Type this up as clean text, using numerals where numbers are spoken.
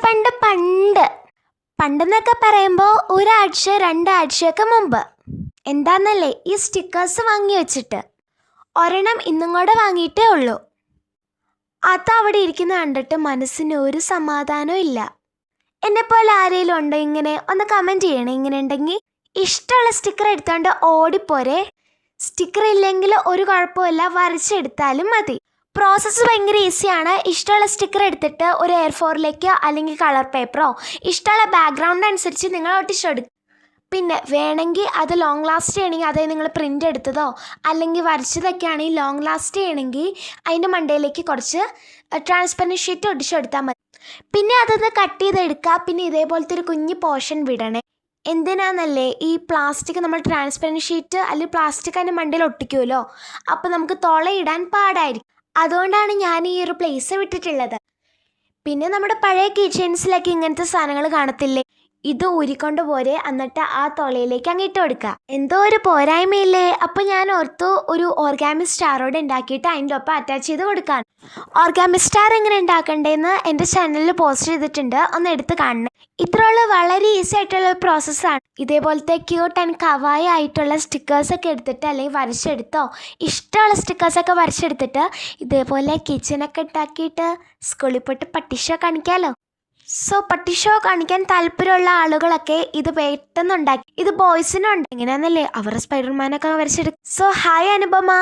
പണ്ട് പണ്ട് പണ്ടെന്നൊക്കെ പറയുമ്പോൾ ഒരാഴ്ച രണ്ടാഴ്ചയൊക്കെ മുമ്പ് എന്താന്നല്ലേ ഈ സ്റ്റിക്കേഴ്സ് വാങ്ങി വെച്ചിട്ട് ഒരെണ്ണം ഇന്നും കൂടെ വാങ്ങിയിട്ടേ ഉള്ളൂ. അത് അവിടെ ഇരിക്കുന്ന കണ്ടിട്ട് മനസ്സിന് ഒരു സമാധാനവും ഇല്ല. എന്നെപ്പോലെ ആരെങ്കിലും ഉണ്ടോ ഇങ്ങനെ? ഒന്ന് കമൻറ്റ് ചെയ്യണേ. ഇങ്ങനെ ഉണ്ടെങ്കിൽ ഇഷ്ടമുള്ള സ്റ്റിക്കർ എടുത്തോണ്ട് ഓടിപ്പോരെ. സ്റ്റിക്കർ ഇല്ലെങ്കിൽ ഒരു കുഴപ്പമില്ല, വരച്ചെടുത്താലും മതി. പ്രോസസ്സ് ഭയങ്കര ഈസിയാണ്. ഇഷ്ടമുള്ള സ്റ്റിക്കർ എടുത്തിട്ട് ഒരു A4 അല്ലെങ്കിൽ കളർ പേപ്പറോ ഇഷ്ടമുള്ള ബാക്ക്ഗ്രൗണ്ട് അനുസരിച്ച് നിങ്ങൾ ഒട്ടിച്ചെടുക്കും. പിന്നെ വേണമെങ്കിൽ അത് ലോങ് ലാസ്റ്റ് ചെയ്യണമെങ്കിൽ അതായത് നിങ്ങൾ പ്രിൻ്റ് എടുത്തതോ അല്ലെങ്കിൽ വരച്ചതൊക്കെ ആണെങ്കിൽ ലോങ് ലാസ്റ്റ് ചെയ്യണമെങ്കിൽ അതിൻ്റെ മണ്ടയിലേക്ക് കുറച്ച് ട്രാൻസ്പെറൻറ്റ് ഷീറ്റ് ഒട്ടിച്ചെടുത്താൽ മതി. പിന്നെ അതൊന്ന് കട്ട് ചെയ്തെടുക്കുക. പിന്നെ ഇതേപോലത്തെ ഒരു കുഞ്ഞ് പോർഷൻ വിടണേ. എന്തിനാന്നല്ലേ, ഈ പ്ലാസ്റ്റിക് നമ്മൾ ട്രാൻസ്പെറൻറ്റ് ഷീറ്റ് അല്ലെങ്കിൽ പ്ലാസ്റ്റിക് അതിൻ്റെ മണ്ടയിൽ ഒട്ടിക്കുമല്ലോ, അപ്പോൾ നമുക്ക് തുളയിടാൻ പാടായിരിക്കും. അതുകൊണ്ടാണ് ഞാൻ ഈ ഒരു പ്ലേസ് വിട്ടിട്ടുള്ളത്. പിന്നെ നമ്മുടെ പഴയ കിച്ചൺസിലൊക്കെ ഇങ്ങനത്തെ സാധനങ്ങൾ കാണത്തില്ലേ, ഇത് ഊരിക്കൊണ്ട് പോരെ, എന്നിട്ട് ആ തുളയിലേക്ക് അങ്ങിട്ട് കൊടുക്കുക. എന്തോ ഒരു പോരായ്മയില്ലേ. അപ്പോൾ ഞാൻ ഓർത്തു ഒരു ഓർഗാമി സ്റ്റാറോട് ഉണ്ടാക്കിയിട്ട് അതിൻ്റെ ഒപ്പം അറ്റാച്ച് ചെയ്ത് കൊടുക്കാൻ. ഓർഗാമി സ്റ്റാർ എങ്ങനെ ഉണ്ടാക്കണ്ടേന്ന് എൻ്റെ ചാനലിൽ പോസ്റ്റ് ചെയ്തിട്ടുണ്ട്, ഒന്ന് എടുത്ത് കാണണേ. ഇത്രയുള്ള വളരെ ഈസി ആയിട്ടുള്ള ഒരു പ്രോസസ്സാണ്. ഇതേപോലത്തെ ക്യൂട്ട് ആൻഡ് കവായി ആയിട്ടുള്ള സ്റ്റിക്കേഴ്സൊക്കെ എടുത്തിട്ട് അല്ലെങ്കിൽ വരച്ചെടുത്തോ ഇഷ്ടമുള്ള സ്റ്റിക്കേഴ്സൊക്കെ വരച്ചെടുത്തിട്ട് ഇതേപോലെ കിച്ചനൊക്കെ ഉണ്ടാക്കിയിട്ട് സ്കൂളിൽ പോയിട്ട് പട്ടി ഷോ കാണിക്കാമല്ലോ. സോ പട്ടി ഷോ കാണിക്കാൻ താല്പര്യമുള്ള ആളുകളൊക്കെ ഇത് പെട്ടെന്ന് ഉണ്ടാക്കി. ഇത് ബോയ്സിനുണ്ട്. എങ്ങനെയാണെന്നല്ലേ അവരുടെ സ്പൈഡർമാനൊക്കെ വരച്ചെടുക്കും. So hi Anupama.